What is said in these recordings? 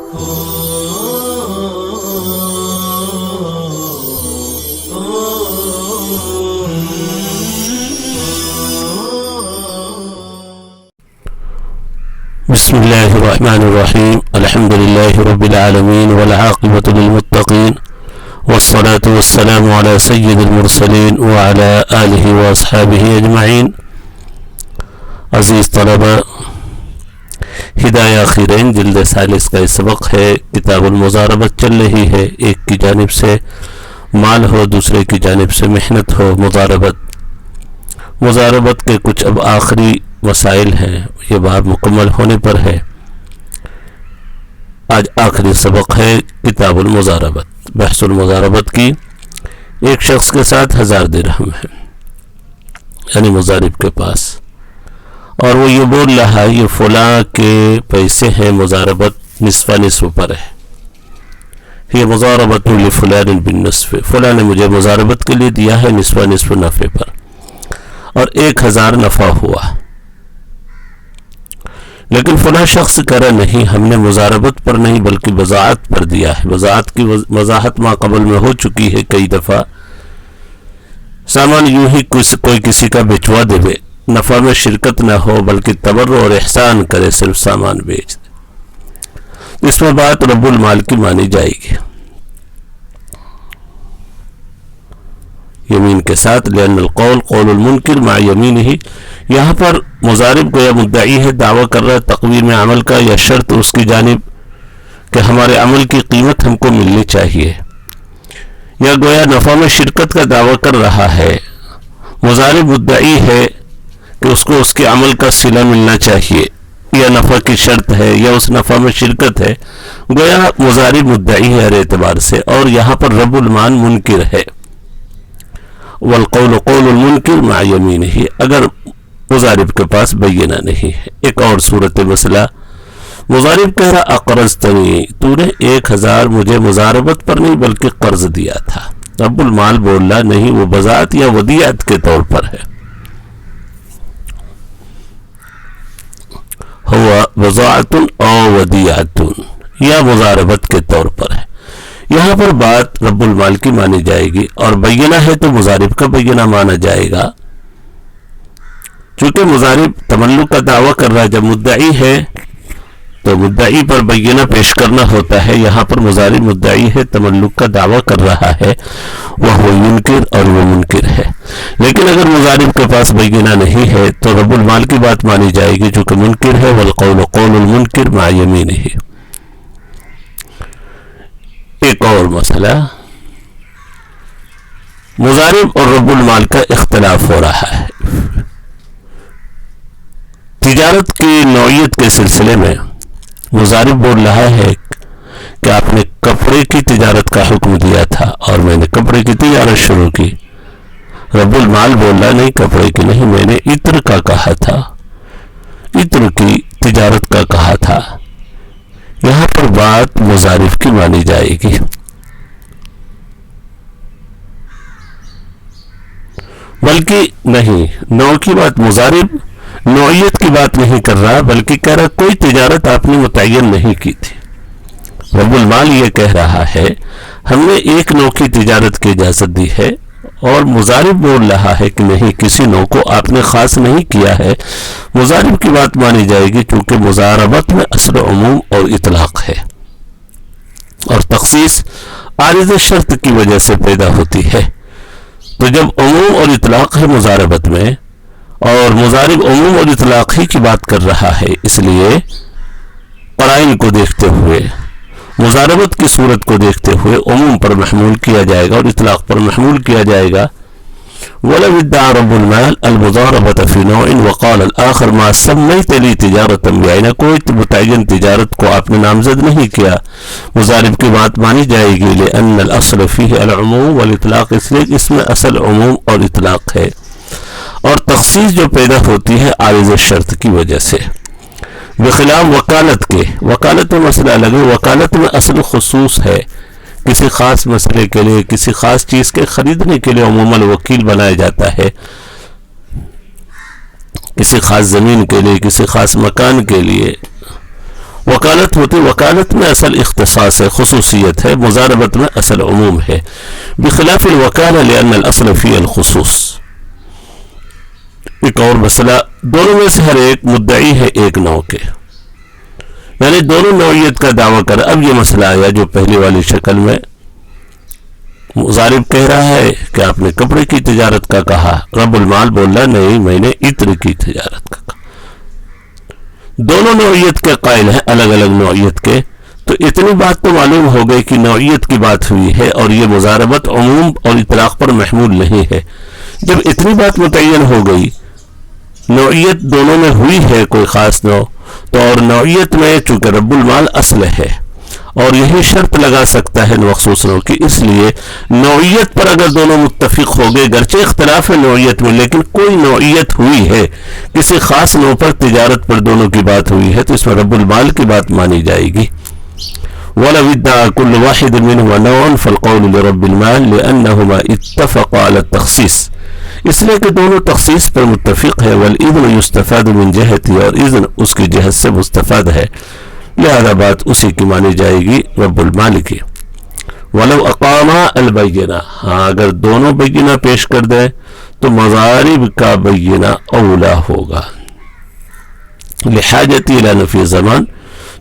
بسم الله الرحمن الرحيم. الحمد لله رب العالمين والعاقبة للمتقين والصلاة والسلام على سيد المرسلين وعلى آله وأصحابه أجمعين. عزیز طلبہ، ہدایہ خیرین جلد ثالث کا سبق ہے. کتاب المضاربت چل رہی ہے. ایک کی جانب سے مال ہو، دوسرے کی جانب سے محنت ہو. مضاربت کے کچھ اب آخری مسائل ہیں. یہ باب مکمل ہونے پر ہے. آج آخری سبق ہے کتاب المضاربت، بحث المضاربت کی. ایک شخص کے ساتھ 1000 درہم ہے، یعنی مضارب کے پاس، اور وہ یہ بول رہا ہے یہ فلاں کے پیسے ہیں، مضاربت نصف پر ہے. یہ مضاربت لفلان بالنصف، فلاں نے مجھے مضاربت کے لیے دیا ہے نصف نفع پر، اور 1000 نفع ہوا. لیکن فلاں شخص کرا نہیں، ہم نے مضاربت پر نہیں بلکہ وضاحت پر دیا ہے. وضاحت کی وضاحت ما قبل میں ہو چکی ہے کئی دفعہ. سامان یوں ہی کوئی کسی کا بیچوا دے، نفع میں شرکت نہ ہو بلکہ تبرع اور احسان کرے، صرف سامان بیچ دے، اس میں بات رب المال کی مانی جائے گی یمین کے ساتھ. لأن القول قول المنکر مع یمینہ. یہاں پر مضارب کو یا مدعی ہے، دعویٰ کر رہا ہے تقویم عمل کا یا شرط اس کی جانب کہ ہمارے عمل کی قیمت ہم کو ملنی چاہیے، یا گویا نفع میں شرکت کا دعویٰ کر رہا ہے. مضارب مدعی ہے کہ اس کو اس کے عمل کا صلہ ملنا چاہیے، یا نفع کی شرط ہے یا اس نفع میں شرکت ہے. گویا مضارب مدعی ہے ہر اعتبار سے، اور یہاں پر رب المال منکر ہے. والقول قول المنکر مع یمینہ، اگر مضارب کے پاس بینہ نہیں ہے. ایک اور صورت مسئلہ، مضارب کہہ رہا اقرضتنی، تو نے 1000 مجھے مضاربت پر نہیں بلکہ قرض دیا تھا. رب المال بول رہا نہیں، وہ بذات یا ودیعت کے طور پر ہے، ہوا وضاعت او ودیعت، یا مضاربت کے طور پر ہے. یہاں پر بات رب المال کی مانی جائے گی، اور بینہ ہے تو مضارب کا بینہ مانا جائے گا. چونکہ مضارب تملک کا دعویٰ کر رہا ہے، جب مدعی ہے تو مدعی پر بینہ پیش کرنا ہوتا ہے. یہاں پر مضارب مدعی ہے، تملک کا دعویٰ کر رہا ہے، وہ منکر اور وہ منکر ہے. لیکن اگر مضارب کے پاس بینہ نہیں ہے تو رب المال کی بات مانی جائے گی چونکہ منکر ہے. والقول قول المنکر مع یمینہ. ایک اور مسئلہ، مضارب اور رب المال کا اختلاف ہو رہا ہے. تجارت کی نوعیت کے سلسلے میں مضارب بول رہا ہے کہ آپ نے کپڑے کی تجارت کا حکم دیا تھا اور میں نے کپڑے کی تجارت شروع کی. رب المال بول رہا نہیں، کپڑے کی نہیں، میں نے عطر کا کہا تھا، عطر کی تجارت کا کہا تھا. یہاں پر بات مضارب کی مانی جائے گی. بلکہ نہیں، نوع کی بات، مضارب نوعیت کی بات نہیں کر رہا بلکہ کہہ رہا کوئی تجارت آپ نے متعین نہیں کی تھی. رب المال یہ کہہ رہا ہے ہم نے ایک نوع کی تجارت کی اجازت دی ہے، اور مضارب بول رہا ہے کہ نہیں، کسی نوع کو آپ نے خاص نہیں کیا ہے. مضارب کی بات مانی جائے گی چونکہ مضاربت میں اصل عموم اور اطلاق ہے، اور تخصیص عارض شرط کی وجہ سے پیدا ہوتی ہے. تو جب عموم اور اطلاق ہے مضاربت میں، اور مضارب عموم اور اطلاق ہی کی بات کر رہا ہے، اس لیے قرائن کو دیکھتے ہوئے، مضاربت کی صورت کو دیکھتے ہوئے عموم پر محمول کیا جائے گا اور اطلاق پر محمول کیا جائے گا. وَلَوْ ادَّعَى رَبُّ الْمَالِ الْمُضَارَبَةَ فِي نَوْعٍ وَقَالَ الْآخَرُ مَا سَمَّيْتَ لِي تِجَارَةً بِعَيْنِهَا، کوئی متعین تجارت کو آپ نے نامزد نہیں کیا. مضارب کی بات مانی جائے گی لِأَنَّ الْأَصْلَ فِيهِ الْعُمُومُ وَالْإِطْلَاقُ، اس لیے اس میں اصل عموم اور اطلاق ہے، اور تخصیص جو پیدا ہوتی ہے عارض شرط کی وجہ سے. بخلاف وکالت کے، وکالت میں مسئلہ الگ ہے. وکالت میں اصل خصوص ہے، کسی خاص مسئلے کے لیے، کسی خاص چیز کے خریدنے کے لیے عموماً وکیل بنایا جاتا ہے. کسی خاص زمین کے لیے، کسی خاص مکان کے لیے، وکالت ہوتی، وکالت میں اصل اختصاص ہے، خصوصیت ہے، مزاربت میں اصل عموم ہے، بخلاف الوکالہ لأن الاصل فی الخصوص۔ ایک اور مسئلہ، دونوں میں سے ہر ایک مدعی ہے ایک نوع کے، یعنی دونوں نوعیت کا دعویٰ کر۔ اب یہ مسئلہ آیا جو پہلی والی شکل میں مضارب کہہ رہا ہے کہ آپ نے کپڑے کی تجارت کا کہا، رب المال بول رہا نہیں میں نے عطر کی تجارت کا کہا۔ دونوں نوعیت کے قائل ہیں، الگ الگ نوعیت کے، تو اتنی بات تو معلوم ہو گئی کہ نوعیت کی بات ہوئی ہے اور یہ مضاربت عموم اور اطلاق پر محمول نہیں ہے۔ جب اتنی بات متعین ہو گئی، نوعیت دونوں میں ہوئی ہے کوئی خاص نوع، تو اور نوعیت میں چونکہ رب المال اصل ہے اور یہی شرط لگا سکتا ہے مخصوص نوع کی، اس لیے نوعیت پر اگر دونوں متفق ہو گئے، گرچہ اختلاف ہے نوعیت میں لیکن کوئی نوعیت ہوئی ہے، کسی خاص نوع پر تجارت پر دونوں کی بات ہوئی ہے، تو اس میں رب المال کی بات مانی جائے گی۔ وَلَوِ ادَّعَى كُلُّ وَاحِدٍ مِّنْهُمَا نَوْعًا فَالْقَوْلُ لِرَبِّ الْمَالِ لِأَنَّهُمَا اتَّفَقَا عَلَى التَّخْصِيصِ، اس لیے کہ دونوں تخصیص پر متفق ہے، وَالْإِذْنُ يُسْتَفَادُ مِنْ جِهَتِهِ، اور اذن اس کی جہت سے مستفاد ہے، لہذا بات اسی کی مانی جائے گی، رب المال کی۔ وَلَوْ أَقَامَا الْبَيِّنَةَ، ہاں اگر دونوں بینہ پیش کر دیں تو مضارب کا بینہ اولا ہوگا، لحاجتی الى نفی زمان،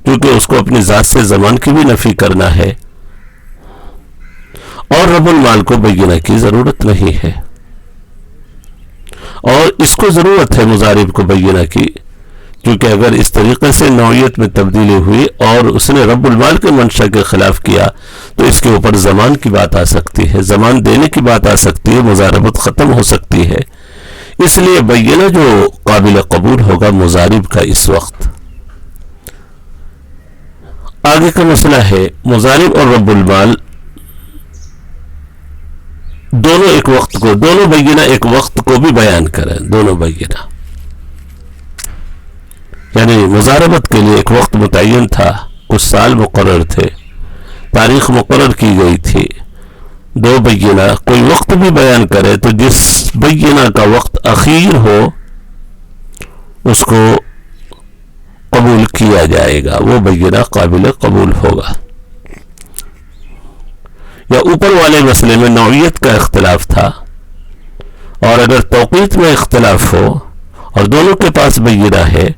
کیونکہ اس کو اپنی ذات سے زمان کی بھی نفی کرنا ہے، اور رب المال کو بینہ کی ضرورت نہیں ہے، اور اس کو ضرورت ہے مضارب کو بینہ کی، کیونکہ اگر اس طریقے سے نوعیت میں تبدیلی ہوئی اور اس نے رب المال کے منشا کے خلاف کیا تو اس کے اوپر زمان کی بات آ سکتی ہے، زمان دینے کی بات آ سکتی ہے، مضاربت ختم ہو سکتی ہے، اس لیے بینہ جو قابل قبول ہوگا مضارب کا اس وقت۔ آگے کا مسئلہ ہے مضارب اور رب المال دونوں ایک وقت کو، دونوں بینہ ایک وقت کو بھی بیان کریں، دونوں بینہ، یعنی مضاربت کے لیے ایک وقت متعین تھا، کچھ سال مقرر تھے، تاریخ مقرر کی گئی تھی، دو بینہ کوئی وقت بھی بیان کرے تو جس بینہ کا وقت اخیر ہو اس کو قبول کیا جائے گا، وہ بینہ قابل قبول ہوگا۔ یا اوپر والے مسئلے میں نوعیت کا اختلاف تھا اور اگر توقیت میں اختلاف ہو اور دونوں کے پاس بینہ ہے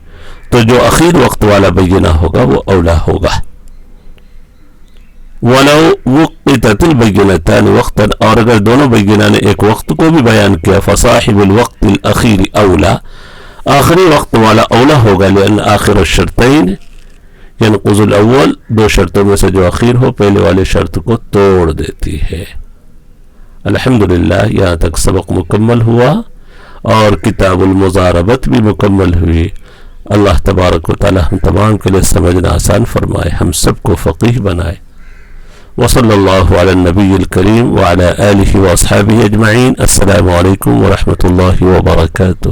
تو جو اخیر وقت والا بینہ ہوگا وہ اولا ہوگا۔ وَلَوْ وُقِّتَتِ الْبَيِّنَتَانِ وَقْتًا، اور اگر دونوں بینہ نے ایک وقت کو بھی بیان کیا، فَصَاحِبُ الْوَقْتِ الْأَخِيرِ أَوْلَى، آخری وقت والا اولا ہوگا، لأن آخر الشرطین ينقض الاول، دو شرطوں میں سے جو اخیر ہو پہلے والے شرط کو توڑ دیتی ہے۔ الحمدللہ یہاں تک سبق مکمل ہوا اور کتاب المضاربت بھی مکمل ہوئی۔ اللہ تبارک و تعالی ہم تمام کے لیے سمجھنا آسان فرمائے، ہم سب کو فقیہ بنائے۔ وصلی اللہ علی النبی الکریم وعلی آلہ واصحابہ اجمعین۔ السلام علیکم ورحمۃ اللہ وبرکاتہ۔